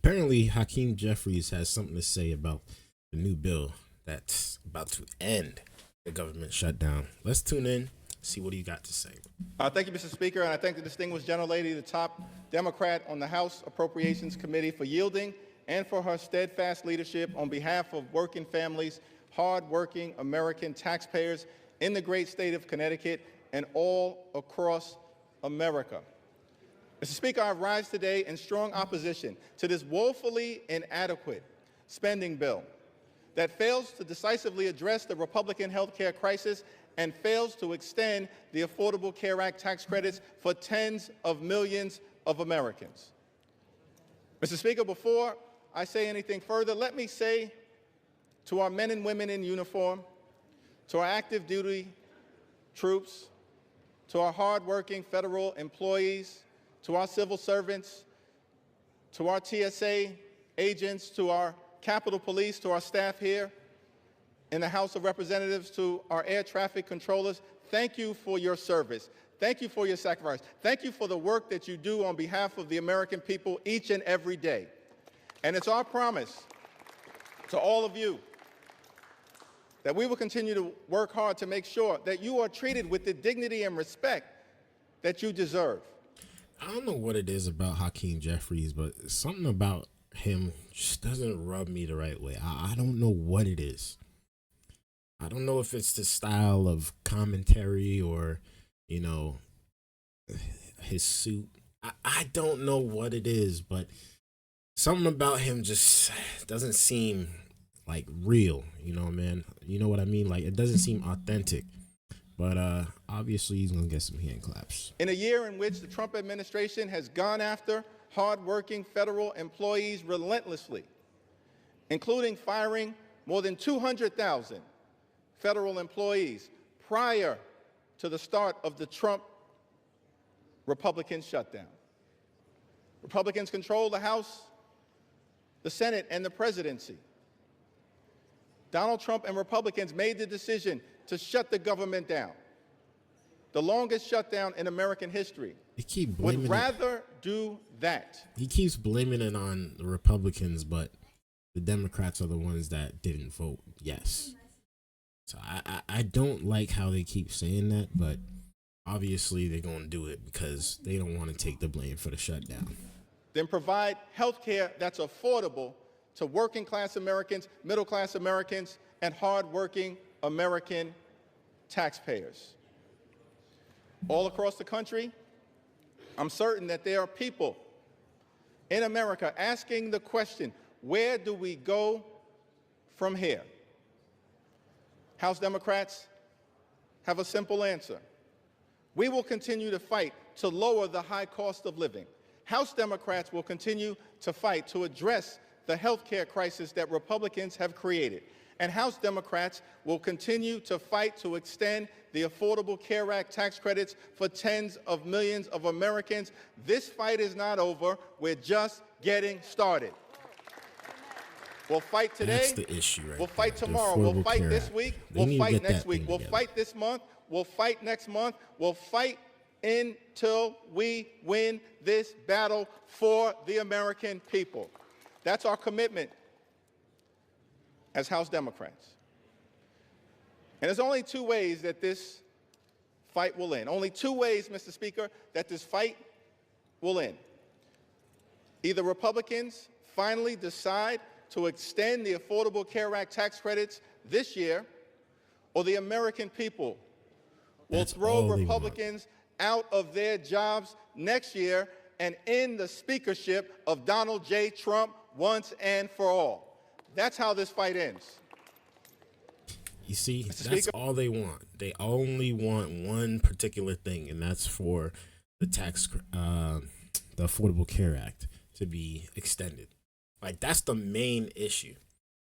Apparently, Hakeem Jeffries has something to say about the new bill that's about to end the government shutdown. Let's tune in, see what he got to say. Thank you, Mr. Speaker, and I thank the distinguished gentlelady, the top Democrat on the House Appropriations Committee, for yielding and for her steadfast leadership on behalf of working families, hard-working American taxpayers in the great state of Connecticut and all across America. Mr. Speaker, I rise today in strong opposition to this woefully inadequate spending bill that fails to decisively address the Republican health care crisis and fails to extend the Affordable Care Act tax credits for tens of millions of Americans. Mr. Speaker, before I say anything further, let me say to our men and women in uniform, to our active duty troops, to our hardworking federal employees, to our civil servants, to our TSA agents, to our Capitol Police, to our staff here in the House of Representatives, to our air traffic controllers, thank you for your service. Thank you for your sacrifice. Thank you for the work that you do on behalf of the American people each and every day. And it's our promise to all of you that we will continue to work hard to make sure that you are treated with the dignity and respect that you deserve. I don't know what it is about Hakeem Jeffries, but something about him just doesn't rub me the right way. I don't know what it is. I don't know if it's the style of commentary or, you know, his suit. I don't know what it is, but something about him just doesn't seem like real, you know, man. You know what I mean? Like, it doesn't seem authentic. But obviously, he's going to get some hand claps. In a year in which the Trump administration has gone after hardworking federal employees relentlessly, including firing more than 200,000 federal employees prior to the start of the Trump Republican shutdown. Republicans control the House, the Senate, and the presidency. Donald Trump and Republicans made the decision to shut the government down, the longest shutdown in American history. Would rather do that. He keeps blaming it on the Republicans, but the Democrats are the ones that didn't vote yes. So I don't like how they keep saying that, but obviously they're going to do it because they don't want to take the blame for the shutdown. Then provide health care that's affordable to working class Americans, middle class Americans, and hardworking American taxpayers. All across the country, I'm certain that there are people in America asking the question, where do we go from here? House Democrats have a simple answer. We will continue to fight to lower the high cost of living. House Democrats will continue to fight to address the health care crisis that Republicans have created. And House Democrats will continue to fight to extend the Affordable Care Act tax credits for tens of millions of Americans. This fight is not over. We're just getting started. We'll fight today. That's the issue right We'll fight there. tomorrow. We'll fight this week. We'll fight next week. We'll fight this month. We'll fight next month. We'll fight until we win this battle for the American people. That's our commitment as House Democrats. And there's only two ways that this fight will end. Only two ways, Mr. Speaker, that this fight will end. Either Republicans finally decide to extend the Affordable Care Act tax credits this year, or the American people will throw Republicans out of their jobs next year and end the speakership of Donald J. Trump once and for all. That's how this fight ends. You see, that's all they want. They only want one particular thing, and that's for the the Affordable Care Act to be extended. Like, that's the main issue.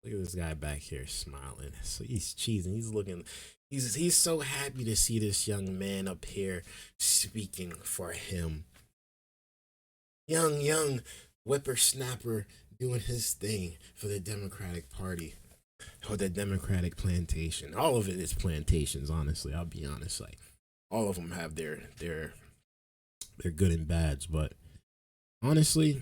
Look at this guy back here smiling. So he's cheesing. He's looking. He's so happy to see this young man up here speaking for him. Young whippersnapper doing his thing for the Democratic Party or the Democratic plantation. All of it is plantations, honestly. I'll be honest. Like, all of them have their good and bads, but honestly,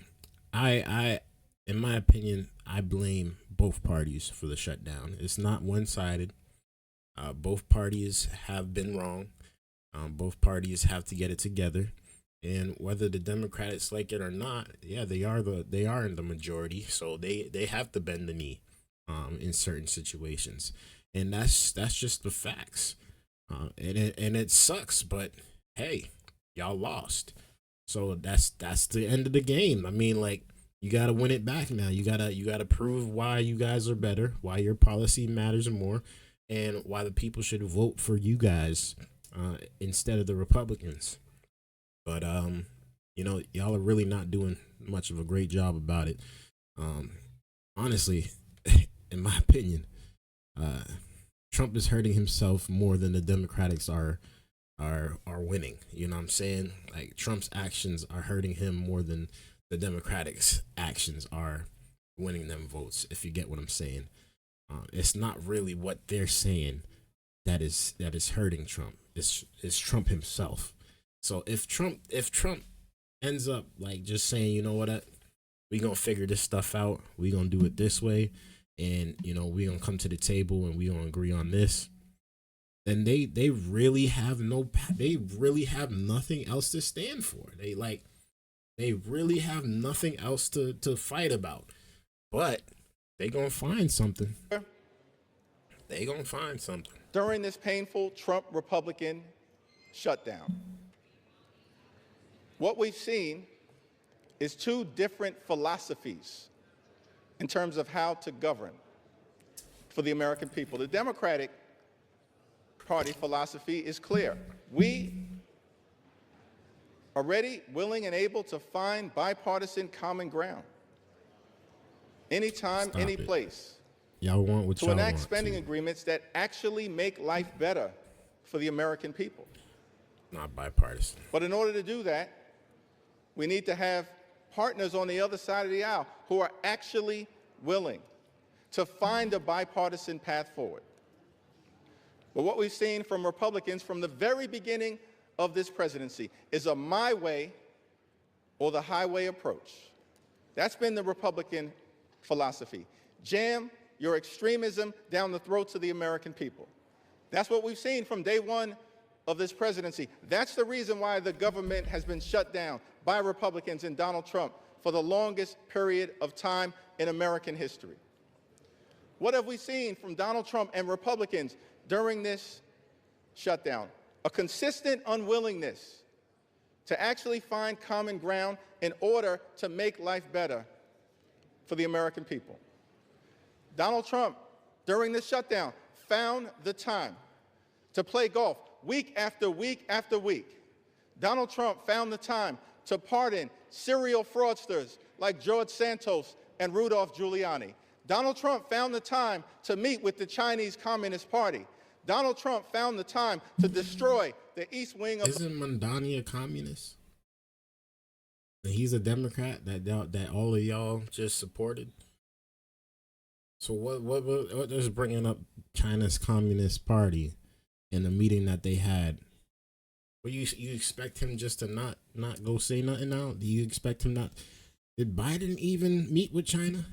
in my opinion, I blame both parties for the shutdown. It's not one sided. Both parties have been wrong. Both parties have to get it together. And whether the Democrats like it or not, yeah, they are in the majority, so they have to bend the knee in certain situations, and that's just the facts. And it sucks, but hey, y'all lost, so that's the end of the game. I mean, like, you gotta win it back now. You gotta prove why you guys are better, why your policy matters more, and why the people should vote for you guys instead of the Republicans. But y'all are really not doing much of a great job about it. Um, Honestly, in my opinion, uh, Trump is hurting himself more than the Democrats are winning. You know what I'm saying? Like, Trump's actions are hurting him more than the Democrats' actions are winning them votes. If you get what I'm saying, it's not really what they're saying that is hurting Trump. It's Trump himself. So if Trump ends up like just saying, you know what, we gonna figure this stuff out, we gonna do it this way, and we gonna come to the table and we gonna agree on this, then they really have nothing else to stand for. They really have nothing else to fight about. But they gonna find something. They gonna find something. During this painful Trump Republican shutdown, what we've seen is two different philosophies in terms of how to govern for the American people. The Democratic Party philosophy is clear. We are ready, willing, and able to find bipartisan common ground anytime, any place, Y'all want what to y'all enact want spending agreements that actually make life better for the American people. Not bipartisan. But in order to do that, we need to have partners on the other side of the aisle who are actually willing to find a bipartisan path forward. But what we've seen from Republicans from the very beginning of this presidency is a my way or the highway approach. That's been the Republican philosophy. Jam your extremism down the throats of the American people. That's what we've seen from day one of this presidency. That's the reason why the government has been shut down by Republicans and Donald Trump for the longest period of time in American history. What have we seen from Donald Trump and Republicans during this shutdown? A consistent unwillingness to actually find common ground in order to make life better for the American people. Donald Trump, during this shutdown, found the time to play golf week after week after week. Donald Trump found the time to pardon serial fraudsters like George Santos and Rudolph Giuliani. Donald Trump found the time to meet with the Chinese Communist Party. Donald Trump found the time to destroy the East Wing of... Isn't Mondani a communist? And he's a Democrat that all of y'all just supported? So what is bringing up China's Communist Party in the meeting that they had? Well, you expect him just to not go say nothing now? Do you expect him not? Did Biden even meet with China?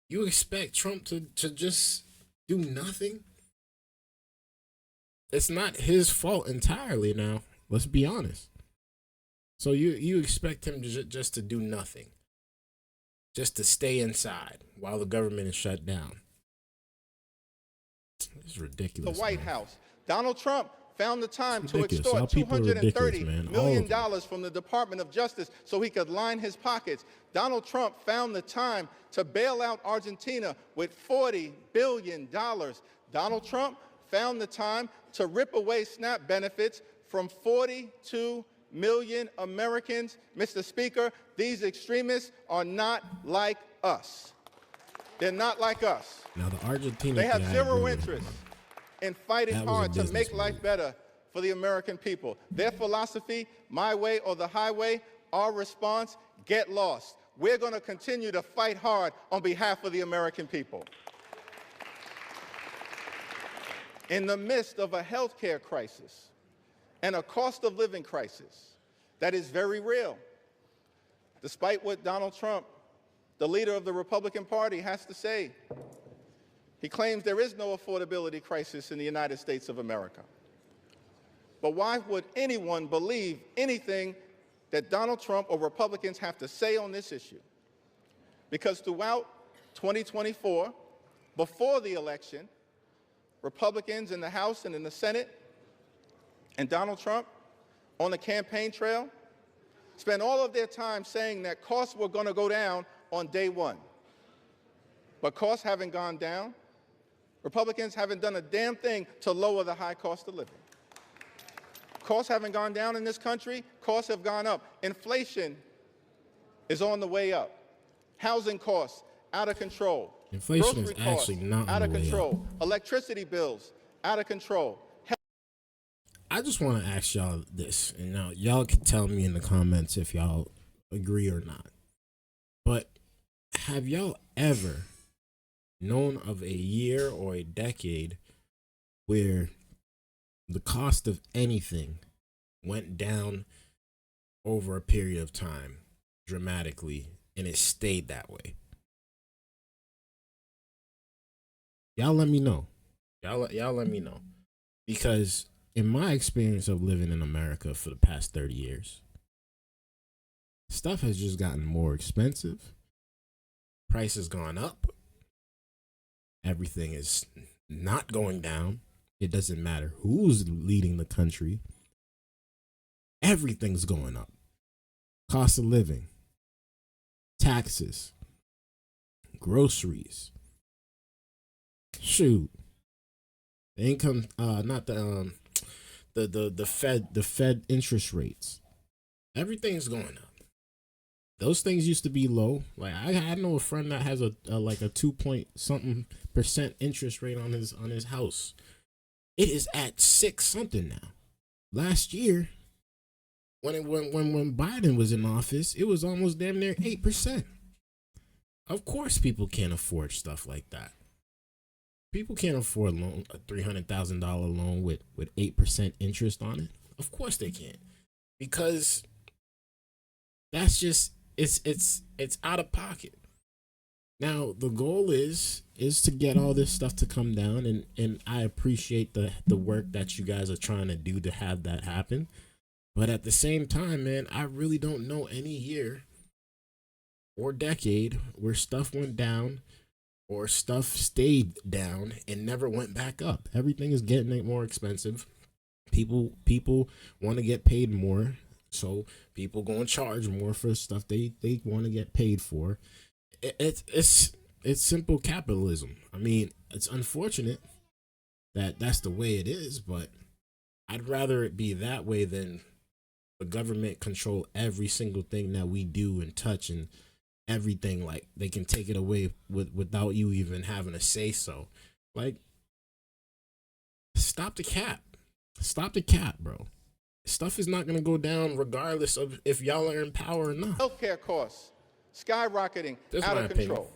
You expect Trump to just do nothing? It's not his fault entirely now. Let's be honest. So you expect him to just to do nothing. Just to stay inside while the government is shut down. It's ridiculous. The White House. Donald Trump found the time to ridiculous. extort $230 million dollars from the Department of Justice so he could line his pockets. Donald Trump found the time to bail out Argentina with $40 billion. Donald Trump found the time to rip away SNAP benefits from 42 million Americans. Mr. Speaker, these extremists are not like us. They're not like us. Now the Argentina, they have zero interest in fighting hard to make life move. better for the American people. Their philosophy, my way or the highway, our response, get lost. We're going to continue to fight hard on behalf of the American people. In the midst of a healthcare crisis and a cost of living crisis that is very real, despite what Donald Trump, the leader of the Republican Party, has to say. He claims there is no affordability crisis in the United States of America. But why would anyone believe anything that Donald Trump or Republicans have to say on this issue? Because throughout 2024, before the election, Republicans in the House and in the Senate and Donald Trump on the campaign trail spent all of their time saying that costs were going to go down on day one. But costs haven't gone down. Republicans haven't done a damn thing to lower the high cost of living. Costs haven't gone down in this country. Costs have gone up. Inflation is on the way up. Housing costs out of control. Inflation Grocery is actually costs not out on of the way control. up. Electricity bills out of control. I just want to ask y'all this, and now y'all can tell me in the comments if y'all agree or not. But have y'all ever known of a year or a decade where the cost of anything went down over a period of time dramatically and it stayed that way? Y'all let me know. Y'all let me know. Because in my experience of living in America for the past 30 years, stuff has just gotten more expensive. Price has gone up. Everything is not going down. It doesn't matter who's leading the country. Everything's going up. Cost of living, taxes, groceries. Shoot. The income, not the Fed interest rates. Everything's going up. Those things used to be low. Like I know a friend that has a like a 2% interest rate on his house. It is at 6 something now. Last year, when Biden was in office, it was almost damn near 8%. Of course, people can't afford stuff like that. People can't afford a $300,000 loan with 8% interest on it. Of course they can't, because that's just it's out of pocket. Now the goal is to get all this stuff to come down, and I appreciate the work that you guys are trying to do to have that happen. But at the same time, man, I really don't know any year or decade where stuff went down or stuff stayed down and never went back up. Everything is getting more expensive. People want to get paid more, so people going to charge more for stuff they want to get paid for. It's simple capitalism. I mean, it's unfortunate that that's the way it is, but I'd rather it be that way than the government control every single thing that we do and touch and everything. Like, they can take it away without you even having to say so. Like, stop the cap, bro. Stuff is not going to go down regardless of if y'all are in power or not. Healthcare costs skyrocketing out of control.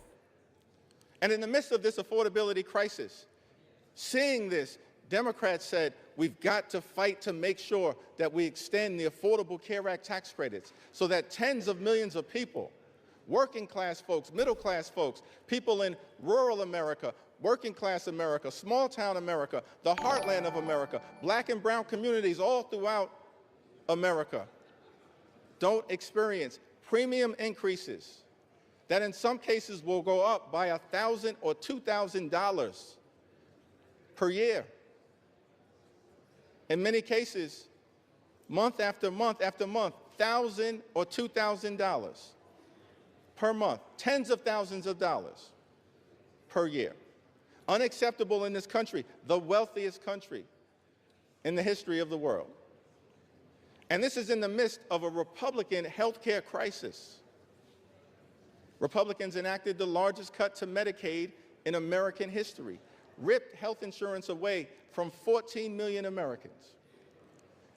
And in the midst of this affordability crisis, seeing this, Democrats said, we've got to fight to make sure that we extend the Affordable Care Act tax credits so that tens of millions of people, working class folks, middle class folks, people in rural America, working class America, small town America, the heartland of America, black and brown communities all throughout America, don't experience premium increases that in some cases will go up by $1,000 or $2,000 per year. In many cases, month after month after month, $1,000 or $2,000 per month, tens of thousands of dollars per year. Unacceptable in this country, the wealthiest country in the history of the world. And this is in the midst of a Republican healthcare crisis. Republicans enacted the largest cut to Medicaid in American history, ripped health insurance away from 14 million Americans.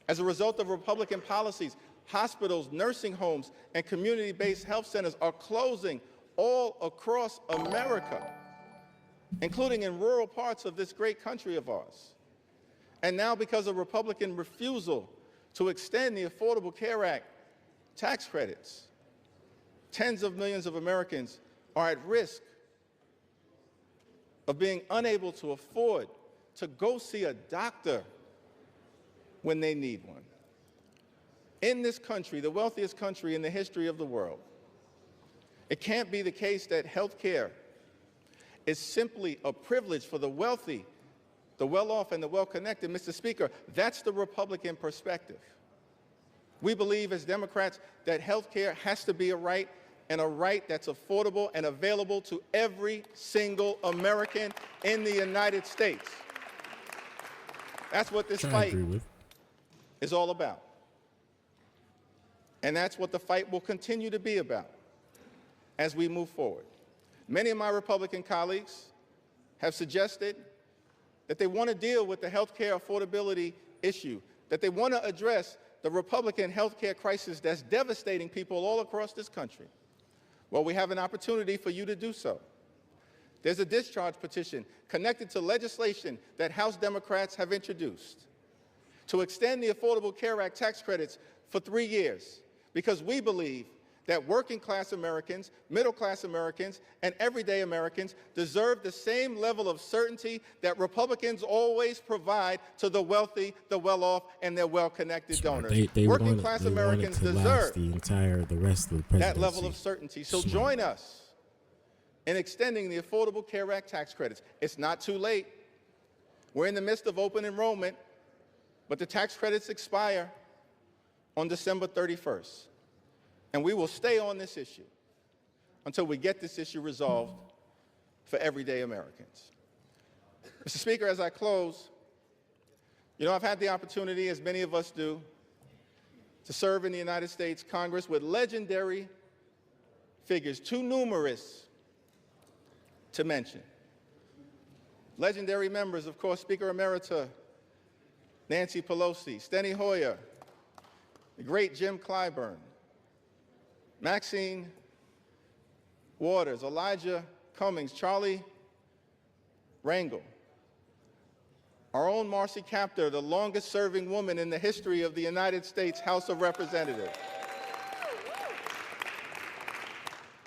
As a result of Republican policies, hospitals, nursing homes, and community-based health centers are closing all across America, including in rural parts of this great country of ours. And now, because of Republican refusal to extend the Affordable Care Act tax credits, Tens of millions of Americans are at risk of being unable to afford to go see a doctor when they need one. In this country, the wealthiest country in the history of the world, it can't be the case that health care is simply a privilege for the wealthy, the well-off, and the well-connected. Mr. Speaker, that's the Republican perspective. We believe as Democrats that health care has to be a right, and a right that's affordable and available to every single American in the United States. That's what this fight is all about. And that's what the fight will continue to be about as we move forward. Many of my Republican colleagues have suggested that they want to deal with the health care affordability issue, that they want to address the Republican health care crisis that's devastating people all across this country. Well, we have an opportunity for you to do so. There's a discharge petition connected to legislation that House Democrats have introduced to extend the Affordable Care Act tax credits for 3 years, because we believe that working-class Americans, middle-class Americans, and everyday Americans deserve the same level of certainty that Republicans always provide to the wealthy, the well-off, and their well-connected donors. Working-class Americans deserve the rest of the presidency. That level of certainty. So join us in extending the Affordable Care Act tax credits. It's not too late. We're in the midst of open enrollment, but the tax credits expire on December 31st. And we will stay on this issue until we get this issue resolved for everyday Americans. Mr. Speaker, as I close, I've had the opportunity, as many of us do, to serve in the United States Congress with legendary figures, too numerous to mention. Legendary members, of course, Speaker Emerita Nancy Pelosi, Steny Hoyer, the great Jim Clyburn, Maxine Waters, Elijah Cummings, Charlie Rangel, our own Marcy Kaptur, the longest-serving woman in the history of the United States House of Representatives.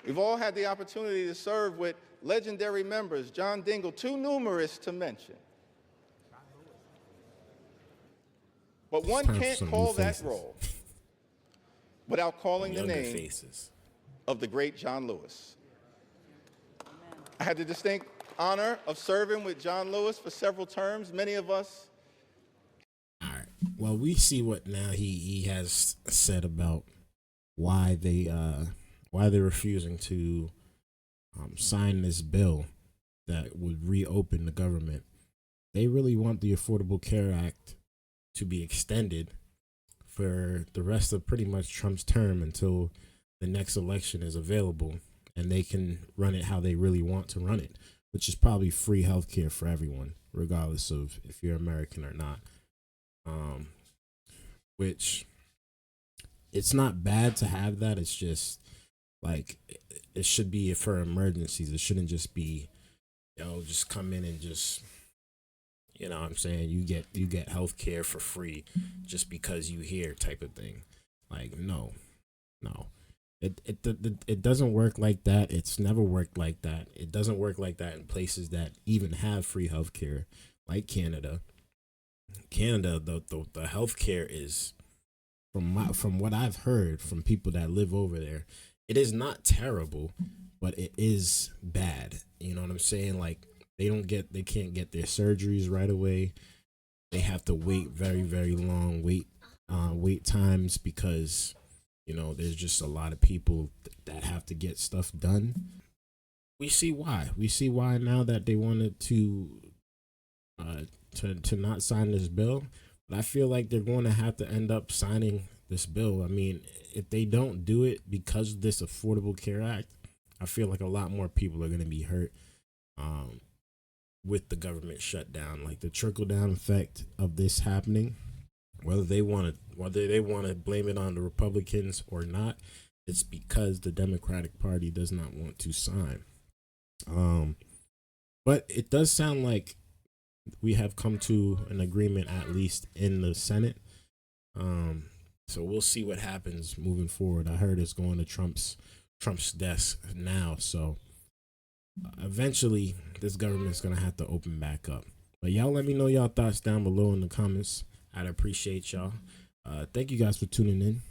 We've all had the opportunity to serve with legendary members, John Dingell, too numerous to mention. But one can't call that role without calling the name of the great John Lewis. I had the distinct honor of serving with John Lewis for several terms. Many of us. All right. Well, we see what now he has said about why they're refusing to sign this bill that would reopen the government. They really want the Affordable Care Act to be extended for the rest of pretty much Trump's term until the next election is available and they can run it how they really want to run it, which is probably free healthcare for everyone, regardless of if you're American or not. Which it's not bad to have that. It's just like it should be for emergencies. It shouldn't just be, just come in and just, what I'm saying, you get health care for free just because you here type of thing. Like, no. It doesn't work like that. It's never worked like that. It doesn't work like that in places that even have free health care, like Canada. The health care is, from what I've heard from people that live over there, it is not terrible, but it is bad. You know what I'm saying? Like, they can't get their surgeries right away. They have to wait very, very long wait times because, there's just a lot of people that have to get stuff done. We see why. We see why now that they wanted to not sign this bill. But I feel like they're going to have to end up signing this bill. I mean, if they don't do it because of this Affordable Care Act, I feel like a lot more people are going to be hurt with the government shutdown. Like the trickle down effect of this happening, whether they want to blame it on the Republicans or not, it's because the Democratic Party does not want to sign. But it does sound like we have come to an agreement, at least in the Senate. So we'll see what happens moving forward. I heard it's going to Trump's Trump's desk now. So eventually, this government's gonna have to open back up. But y'all, let me know y'all thoughts down below in the comments. I'd appreciate y'all. Thank you guys for tuning in.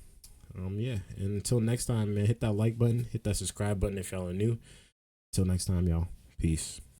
Yeah, and until next time, man, hit that like button, hit that subscribe button if y'all are new. Until next time, y'all. Peace.